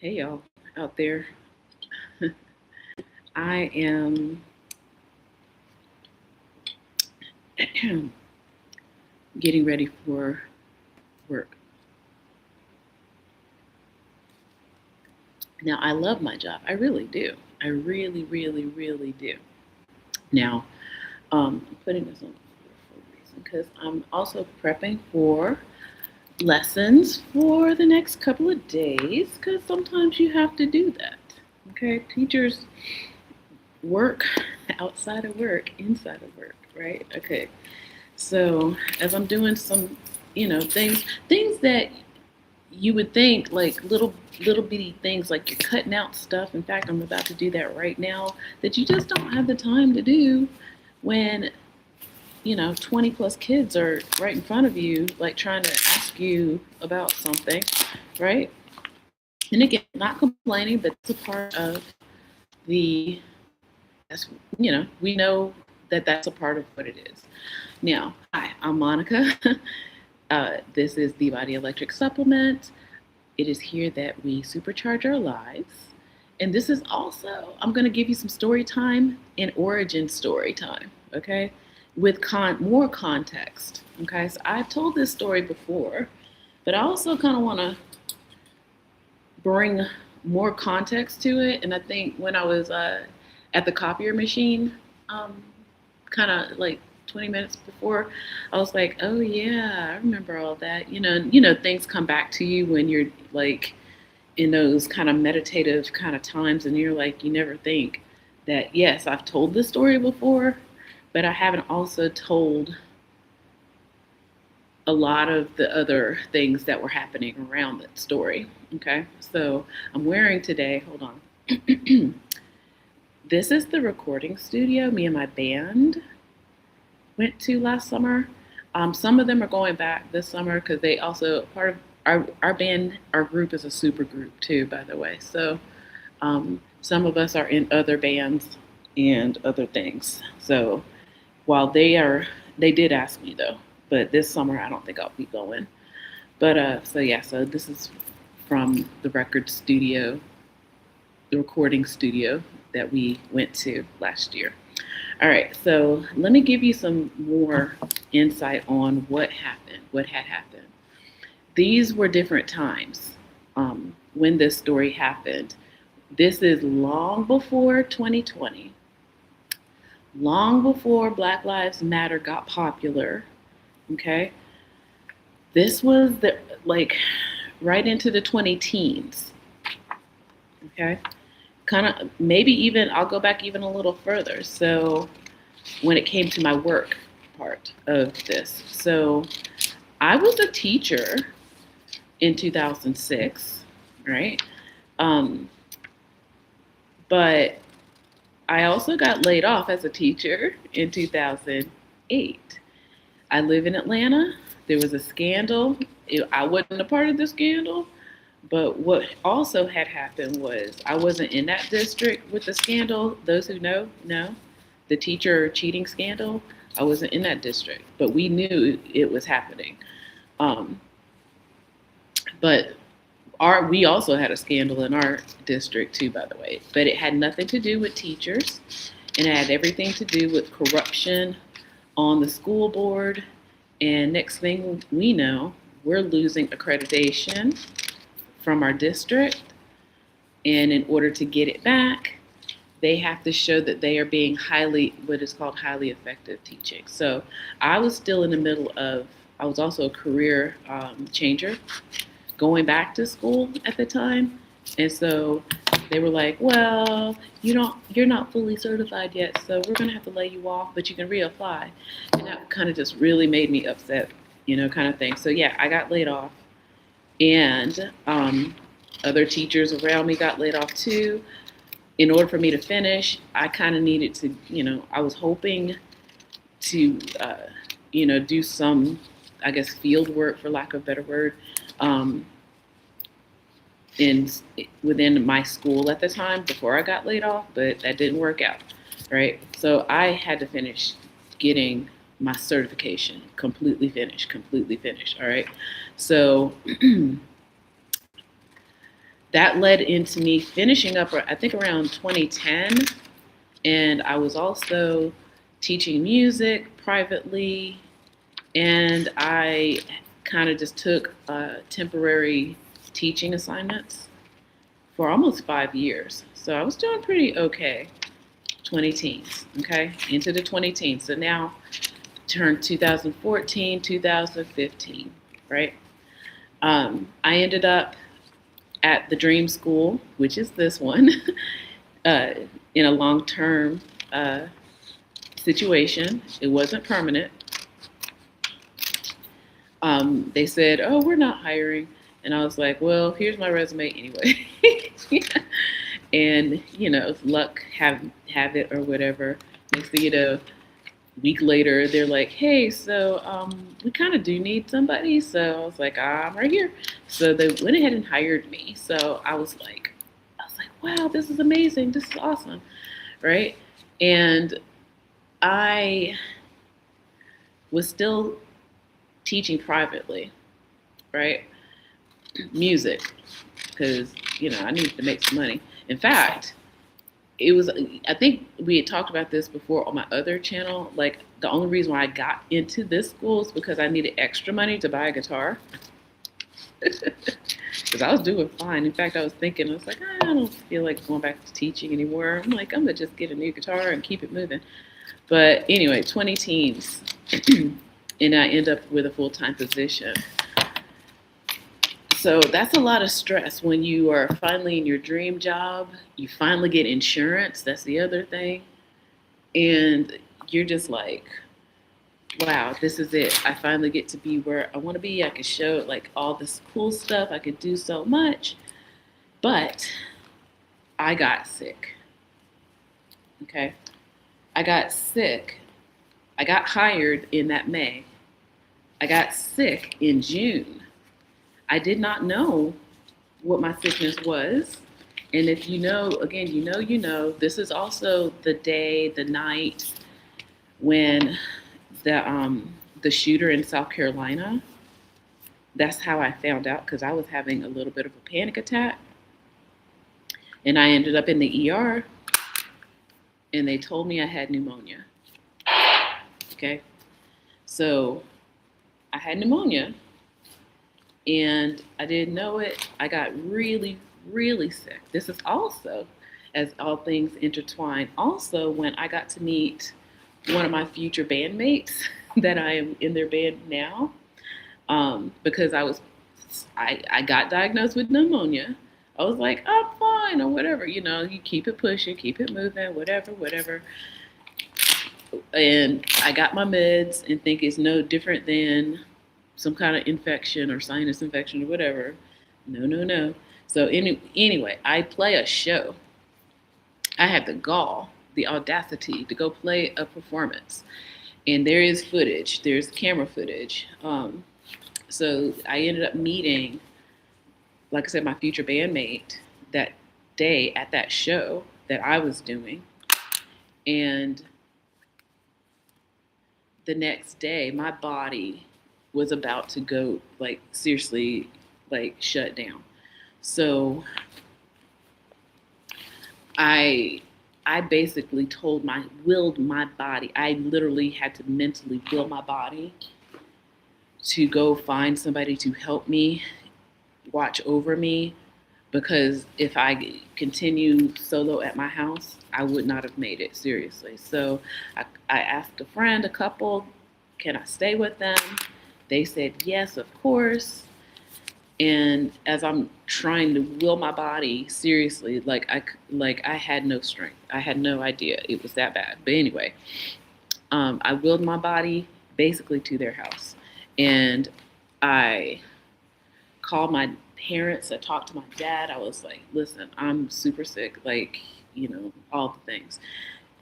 Hey y'all out there. I am getting ready for work. Now, I love my job. I really do. I really, really, really do. Now, I'm putting this on for a reason because I'm also prepping for lessons for the next couple of days because sometimes you have to do that. Okay, teachers work outside of work, inside of work, right? Okay. So as I'm doing some, things that you would think like little bitty things like you're cutting out stuff. In fact, I'm about to do that right now that you just don't have the time to do when 20 plus kids are right in front of you, like trying to ask you about something, right? And again, not complaining, but it's a part of the that's we know that that's a part of what it is. Now, hi, I'm Monica. This is the Body Electric Supplement. It is here that we supercharge our lives. And this is also, I'm going to give you some story time and origin story time, okay? With more context, okay? So I've told this story before, but I also kind of want to bring more context to it. And I think when I was at the copier machine, um, kind of like 20 minutes before, I was like, oh yeah, I remember all that. Things come back to you when you're like in those kind of meditative kind of times, and you're like, you never think that yes, I've told this story before, but I haven't also told a lot of the other things that were happening around that story. Okay, so I'm wearing today, hold on. This is the recording studio me and my band went to last summer. Some of them are going back this summer because they also part of our band, our group is a super group too, by the way. So some of us are in other bands and other things. So while they did ask me though, but this summer I don't think I'll be going. But so yeah, so this is from the record studio, the recording studio that we went to last year. All right, so let me give you some more insight on what happened, what had happened. These were different times when this story happened. This is long before 2020, long before Black Lives Matter got popular. Okay, this was the like right into the 20 teens. Okay, kind of maybe even I'll go back even a little further. So when it came to my work part of this, so I was a teacher in 2006, right? Um, but I also got laid off as a teacher in 2008. I live in Atlanta. There was a scandal. I wasn't a part of the scandal, but what also had happened was I wasn't in that district with the scandal. Those who know the teacher cheating scandal. I wasn't in that district, but we knew it was happening. Um, but we also had a scandal in our district too, by the way. But it had nothing to do with teachers, and it had everything to do with corruption on the school board. And next thing we know, we're losing accreditation from our district. And in order to get it back, they have to show that they are being what is called highly effective teaching. So I was still in the middle of, I was also a career changer going back to school at the time. And so they were like, well, you're not fully certified yet, so we're going to have to lay you off, but you can reapply. And that kind of just really made me upset, kind of thing. So yeah, I got laid off. And other teachers around me got laid off too. In order for me to finish, I kind of needed to, I was hoping to, do some, I guess, field work, for lack of a better word, um, in within my school at the time before I got laid off, but that didn't work out, right? So I had to finish getting my certification, completely finished, all right? So that led into me finishing up, I think around 2010. And I was also teaching music privately. And I kind of just took temporary teaching assignments for almost 5 years. So I was doing pretty okay. 20 teens, okay? Into the 20 teens. So now turned 2014, 2015, right? I ended up at the Dream School, which is this one, uh, in a long-term situation. It wasn't permanent. They said, "Oh, we're not hiring," and I was like, "Well, here's my resume anyway." And luck have it or whatever. Next thing you know, week later, they're like, "Hey, so we kind of do need somebody." So I was like, "I'm right here." So they went ahead and hired me. So I was like, "Wow, this is amazing. This is awesome," right? And I was still teaching privately, right? Music, because I needed to make some money. In fact, it was, I think we had talked about this before on my other channel. Like, the only reason why I got into this school is because I needed extra money to buy a guitar. Because I was doing fine. In fact, I was like, I don't feel like going back to teaching anymore. I'm like, I'm gonna just get a new guitar and keep it moving. But anyway, 20 teens, and I end up with a full-time position. So that's a lot of stress when you are finally in your dream job. You finally get insurance. That's the other thing. And you're just like, wow, this is it. I finally get to be where I want to be. I can show like all this cool stuff. I could do so much. But I got sick. Okay. I got sick. I got hired in that May. I got sick in June. I did not know what my sickness was. And if you know, again, this is also the day, the night when the shooter in South Carolina, that's how I found out, because I was having a little bit of a panic attack. And I ended up in the ER, and they told me I had pneumonia. Okay. So I had pneumonia, and I didn't know it. I got really, really sick. This is also, as all things intertwine, also when I got to meet one of my future bandmates that I am in their band now, because I got diagnosed with pneumonia. I was like, I'm fine or whatever, you keep it pushing, keep it moving, whatever. And I got my meds and think it's no different than some kind of infection or sinus infection or whatever. No. So anyway, I play a show. I had the gall, the audacity to go play a performance. And there is footage. There's camera footage. So I ended up meeting, like I said, my future bandmate that day at that show that I was doing. And the next day, my body was about to go, like, seriously, like, shut down. So I basically willed my body. I literally had to mentally will my body to go find somebody to help me, watch over me, because if I continued solo at my house, I would not have made it, seriously. So I asked a friend, a couple, can I stay with them? They said yes, of course. And as I'm trying to will my body, seriously, like I had no strength. I had no idea it was that bad. But anyway, I willed my body basically to their house. And I called my parents. I talked to my dad. I was like, listen, I'm super sick, like, all the things.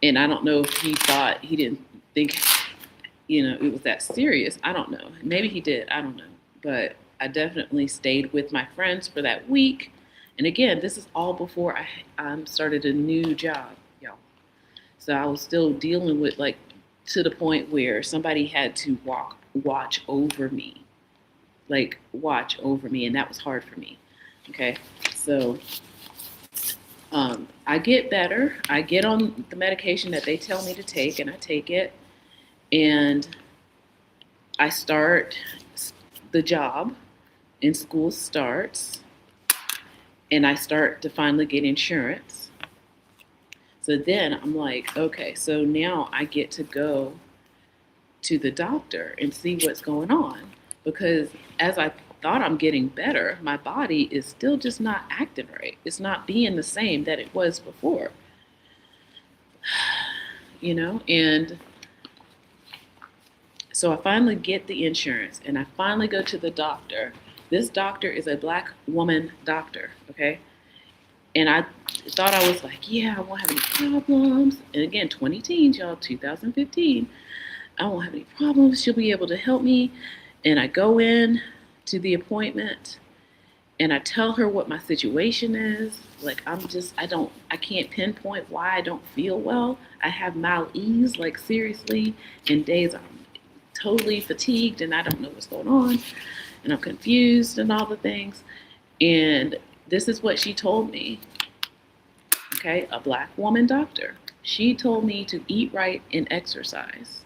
And I don't know if he didn't think, it was that serious. I don't know. Maybe he did. I don't know. But I definitely stayed with my friends for that week. And again, this is all before I started a new job, y'all. So I was still dealing with, like, to the point where somebody had to watch over me. And that was hard for me. Okay. So I get better. I get on the medication that they tell me to take, and I take it. And I start the job, and school starts, and I start to finally get insurance. So then I'm like, okay, so now I get to go to the doctor and see what's going on. Because as I thought I'm getting better, my body is still just not acting right. It's not being the same that it was before, And so I finally get the insurance and I finally go to the doctor. This doctor is a black woman doctor, okay? And I thought I was like, yeah, I won't have any problems. And again, 20 teens, y'all, 2015. I won't have any problems. She'll be able to help me. And I go in to the appointment and I tell her what my situation is. Like, I can't pinpoint why I don't feel well. I have malaise, like seriously, and days I'm totally fatigued and I don't know what's going on. And I'm confused and all the things. And this is what she told me. Okay, a black woman doctor. She told me to eat right and exercise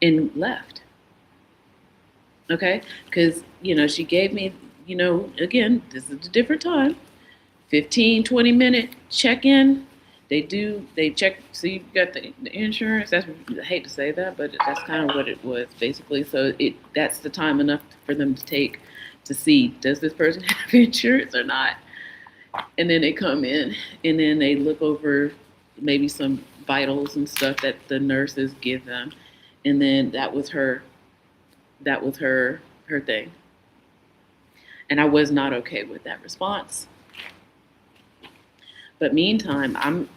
and left. Okay, because, she gave me, again, this is a different time, 15, 20-minute check-in. They check, so you got the insurance. I hate to say that, but that's kind of what it was, basically. So that's the time enough for them to take to see, does this person have insurance or not? And then they come in, and then they look over maybe some vitals and stuff that the nurses give them. And then that was her thing. And I was not okay with that response. But meantime,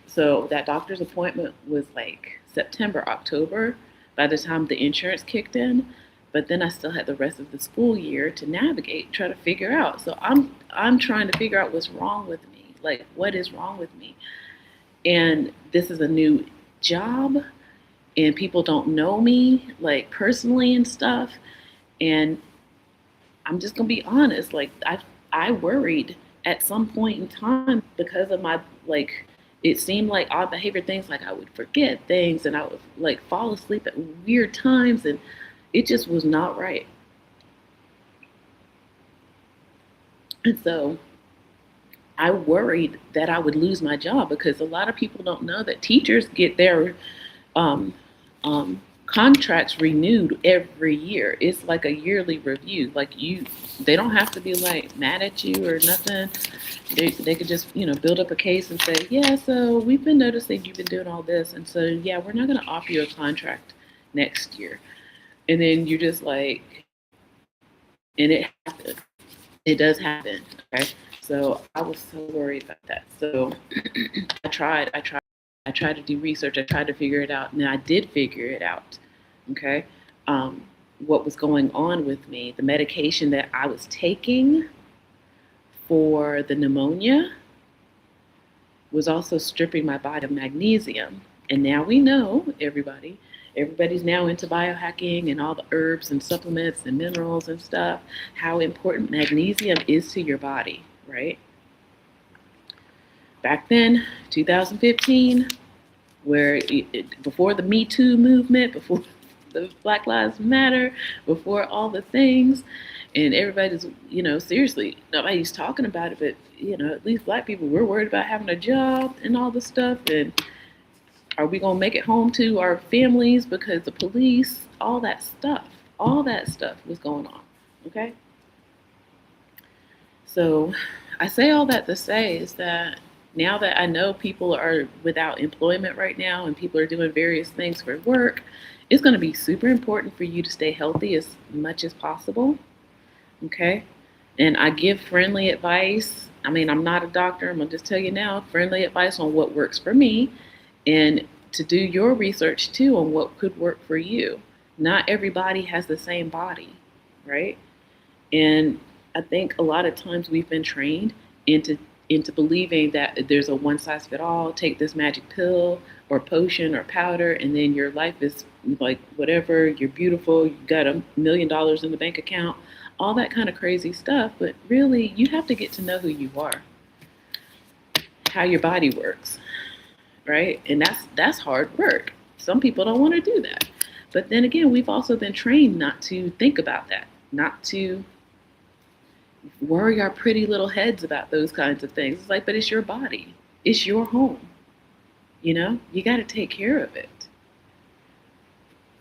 so that doctor's appointment was like September, October, by the time the insurance kicked in. But then I still had the rest of the school year to navigate, try to figure out. So I'm trying to figure out what's wrong with me. Like, what is wrong with me? And this is a new job, and people don't know me, like, personally and stuff. And I'm just gonna be honest, like, I worried at some point in time because of my, like, it seemed like odd behavior things, like I would forget things and I would like fall asleep at weird times, and it just was not right. And so I worried that I would lose my job, because a lot of people don't know that teachers get their um, contracts renewed every year. It's like a yearly review. Like, they don't have to be like mad at you or nothing. They could just, build up a case and say, yeah, so we've been noticing you've been doing all this, and so yeah, we're not going to offer you a contract next year. And then you're just like, and it happens. It does happen. Okay. So I was so worried about that. So I tried to do research. I tried to figure it out, and I did figure it out. Okay. What was going on with me, the medication that I was taking for the pneumonia was also stripping my body of magnesium. And now we know, everybody's now into biohacking and all the herbs and supplements and minerals and stuff, how important magnesium is to your body, right? Back then, 2015, where before the Me Too movement, before the Black Lives Matter, before all the things, and everybody's, seriously, nobody's talking about it, but, at least Black people, we're worried about having a job and all this stuff, and are we going to make it home to our families because the police, all that stuff was going on, okay? So I say all that to say is that now that I know people are without employment right now and people are doing various things for work, it's going to be super important for you to stay healthy as much as possible, okay? And I give friendly advice. I mean, I'm not a doctor. I'm going to just tell you now, friendly advice on what works for me, and to do your research too on what could work for you. Not everybody has the same body, right? And I think a lot of times we've been trained into believing that there's a one size fit all, take this magic pill, or potion or powder, and then your life is like whatever, you're beautiful, you got $1 million in the bank account, all that kind of crazy stuff. But really, you have to get to know who you are, how your body works, right? And that's hard work. Some people don't want to do that. But then again, we've also been trained not to think about that, not to worry our pretty little heads about those kinds of things. It's like, but it's your body, it's your home. You got to take care of it.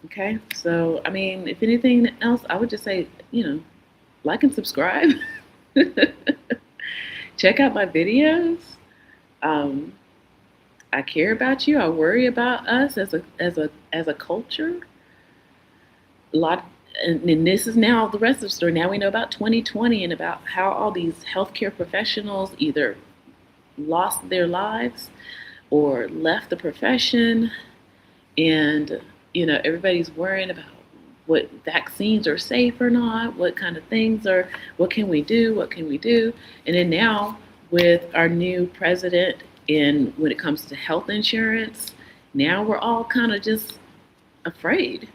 Okay, so I mean, if anything else, I would just say, like and subscribe. Check out my videos. Um, I care about you. I worry about us as a culture. A lot, and this is now the rest of the story. Now we know about 2020 and about how all these healthcare professionals either lost their lives or left the profession, and everybody's worrying about what vaccines are safe or not, what kind of things are, what can we do, and then now with our new president, and when it comes to health insurance, now we're all kind of just afraid.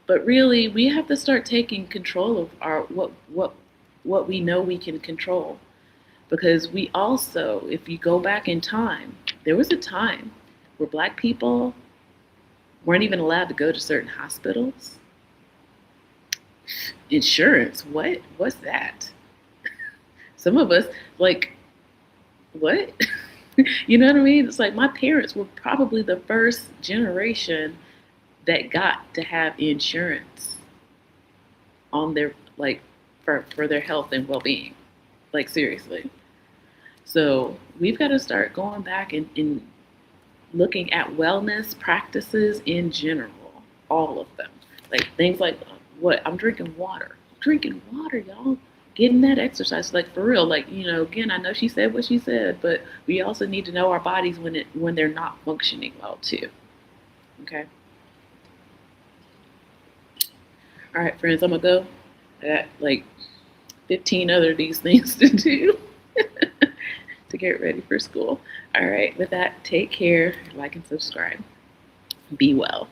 But really, we have to start taking control of our what we know we can control. Because we also, if you go back in time, there was a time where Black people weren't even allowed to go to certain hospitals. Insurance, what? What's that? Some of us, like, what? You know what I mean? It's like my parents were probably the first generation that got to have insurance on their, like, for their health and well-being. Like, seriously. So we've got to start going back and looking at wellness practices in general, all of them. Like things like what I'm drinking water, y'all. Getting that exercise, like for real. Like, again, I know she said what she said, but we also need to know our bodies when they're not functioning well too. Okay. All right, friends, I'm gonna go. I got like 15 other of these things to do to get ready for school. All right, with that, take care, like and subscribe. Be well.